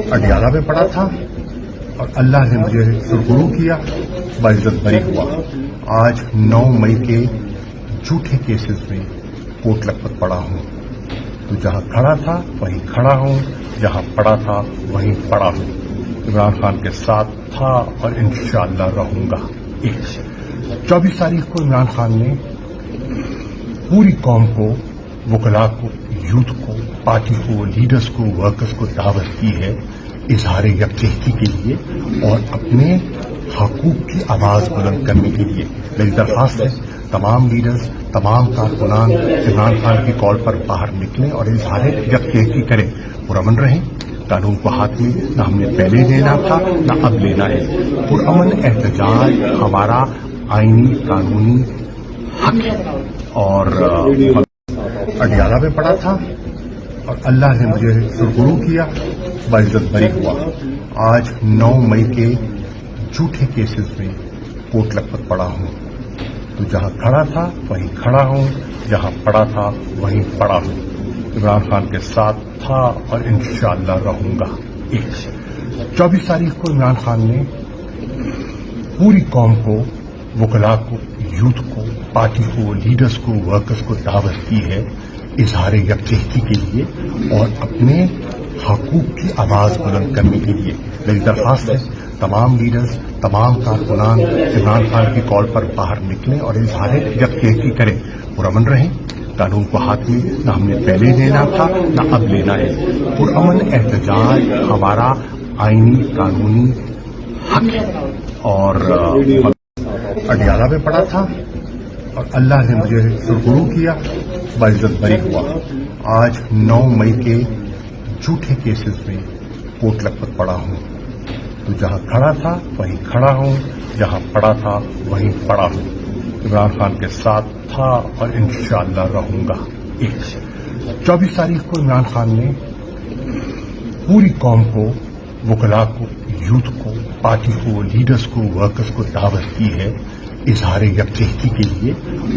अडियाला में पड़ा था और अल्लाह ने मुझे सुरगुरु किया, बाइज्जत बरी हुआ। आज 9 मई के झूठे केसेस में कोट लखपत पड़ा हूँ। तो जहाँ खड़ा था वहीं खड़ा हूँ, जहाँ पड़ा था वहीं पड़ा हूँ। इमरान खान के साथ था और इंशाअल्लाह रहूंगा। 24 तारीख को इमरान खान ने पूरी कौम को, वकला को, यूथ को, पार्टी को, लीडर्स को, वर्कर्स को दावत की है इजहार यकजहती के लिए और अपने हकूक की आवाज बुलंद करने के लिए। मेरी दरख्वास्त है तमाम लीडर्स, तमाम कारकुनान इमरान खान की कॉल पर बाहर निकलें और इजहार यकजहती करें। पुरअमन रहें। कानून को हाथ में न हमने पहले लेना था न अब लेना है। पुरअमन एहतजाज हमारा आईनी कानूनी हक है। और अडियाला में पड़ा था और अल्लाह ने मुझे सुरगुरु किया, बाइज्जत बरी हुआ। आज 9 मई के झूठे केसेस में कोट लखपत पड़ा हूँ। तो जहाँ खड़ा था वहीं खड़ा हूँ, जहाँ पड़ा था वहीं पड़ा हूँ। इमरान खान के साथ था और इंशाअल्लाह रहूंगा। 24 तारीख को इमरान खान ने पूरी कौम को, वकला को, यूथ को, पार्टी को, लीडर्स को, वर्कर्स को दावत की है इजहार यकजहती के लिए और अपने हकूक की आवाज बुलंद करने के लिए। मेरी दरख्वास्त है तमाम लीडर्स, तमाम कारकुनान इमरान खान की कॉल पर बाहर निकलें और इजहार यकजहती करें। पुरअमन रहें। कानून को हाथ में न हमने पहले लेना था न अब लेना है। पुरअमन एहतजाज हमारा आईनी कानूनी हक है। और अडियाला में पड़ा था और अल्लाह ने मुझे सुरगुरु किया, बाइज्जत बरी हुआ। आज 9 मई के झूठे केसेस में कोट लखपत पड़ा हूँ। तो जहाँ खड़ा था वहीं खड़ा हूँ, जहाँ पड़ा था वहीं पड़ा हूँ। इमरान खान के साथ था और इंशाअल्लाह रहूंगा। 24 तारीख को इमरान खान ने पूरी कौम को, वकला को, यूथ को, पार्टी को, लीडर्स को, वर्कर्स को दावत की है इजहार यकजहती के लिए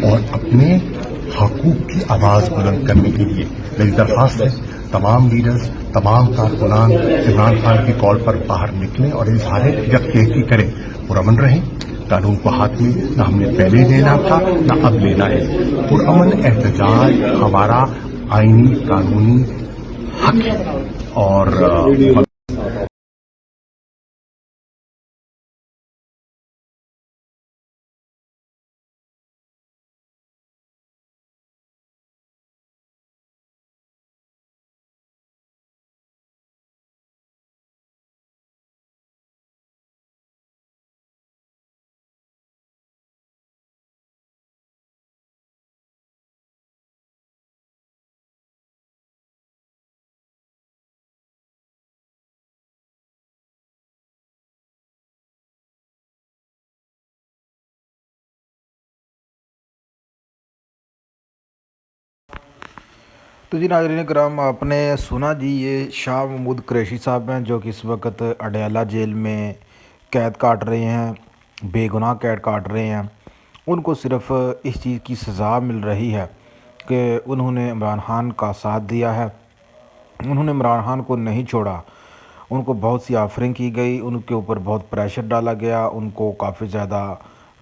और अपने हकूक की आवाज बुलंद करने के लिए। मेरी दरख्वास्त है तमाम लीडर्स, तमाम कारकुनान इमरान खान की कॉल पर बाहर निकलें और इजहार यकजहती करें। पुरअमन रहें। कानून को हाथ में न हमने पहले लेना था न अब लेना है। पुरअमन एहतजाज हमारा आईनी कानूनी हक है। और तो जी नाज़रीन करम, आपने सुना जी, ये शाह महमूद कुरैशी साहब हैं जो कि इस वक्त अडियाला जेल में कैद काट रहे हैं, बेगुनाह कैद काट रहे हैं। उनको सिर्फ़ इस चीज़ की सज़ा मिल रही है कि उन्होंने इमरान खान का साथ दिया है, उन्होंने इमरान खान को नहीं छोड़ा। उनको बहुत सी ऑफरिंग की गई, उनके ऊपर बहुत प्रेशर डाला गया, उनको काफ़ी ज़्यादा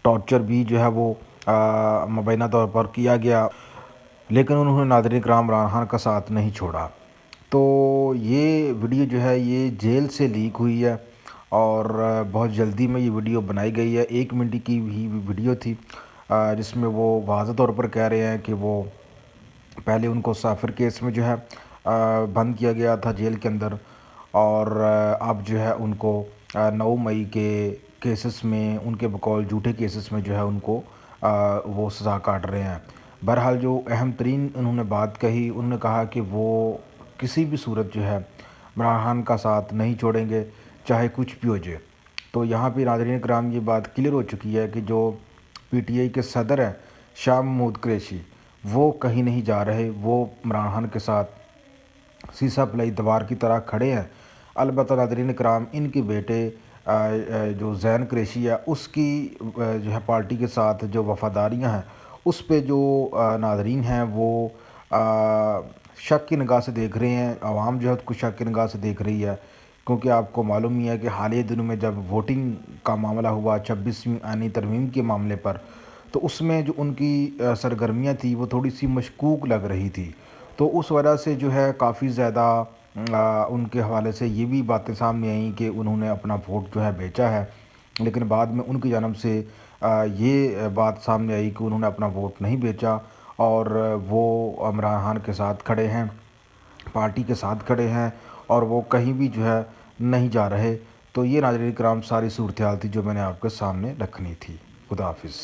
टॉर्चर भी जो है वो मुबैना तौर पर किया गया, लेकिन उन्होंने नाज़रीन कराम इमरान खान का साथ नहीं छोड़ा। तो ये वीडियो जो है ये जेल से लीक हुई है और बहुत जल्दी में ये वीडियो बनाई गई है। 1 मिनट की ही वीडियो थी जिसमें वो वाज़ेह तौर पर कह रहे हैं कि वो पहले उनको साफिर केस में जो है बंद किया गया था जेल के अंदर और अब जो है उनको 9 मई के केसेस में, उनके बकौल झूठे केसेस में जो है उनको वो सज़ा काट रहे हैं। बहरहाल जो अहम तरीन उन्होंने बात कही, उन्होंने कहा कि वो किसी भी सूरत जो है इमरान खान का साथ नहीं छोड़ेंगे, चाहे कुछ भी हो जाए। तो यहाँ पे नाज़रीन कराम ये बात क्लियर हो चुकी है कि जो पीटीआई के सदर हैं शाह महमूद कुरैशी, वो कहीं नहीं जा रहे, वो इमरान खान के साथ सीसा पलाई दीवार की तरह खड़े हैं। अलबत्ता नाज़रीन कराम, इनके बेटे जो ज़ैन कुरैशी है उसकी जो है पार्टी के साथ जो वफ़ादारियाँ हैं उस पे जो नाज़रीन हैं वो शक की निगाह से देख रहे हैं, आवाम जो है उसको शक की निगाह से देख रही है کیونکہ آپ کو معلوم ہی ہے کہ حالیہ دنوں میں جب ووٹنگ کا معاملہ ہوا 26ویں آئینی ترمیم کے معاملے پر، تو اس میں جو ان کی سرگرمیاں تھیں وہ تھوڑی سی مشکوک لگ رہی تھی، تو اس وجہ سے جو ہے کافی زیادہ ان کے حوالے سے یہ بھی باتیں سامنے آئیں کہ انہوں نے اپنا ووٹ جو ہے بیچا ہے، لیکن بعد میں ان کی جانب سے یہ بات سامنے آئی کہ انہوں نے اپنا ووٹ نہیں بیچا اور وہ عمران خان کے ساتھ کھڑے ہیں، پارٹی کے ساتھ کھڑے ہیں اور وہ کہیں بھی جو ہے نہیں جا رہے۔ تو یہ ناظرین کرام ساری صورتحال تھی جو میں نے آپ کے سامنے رکھنی تھی۔ خدا حافظ۔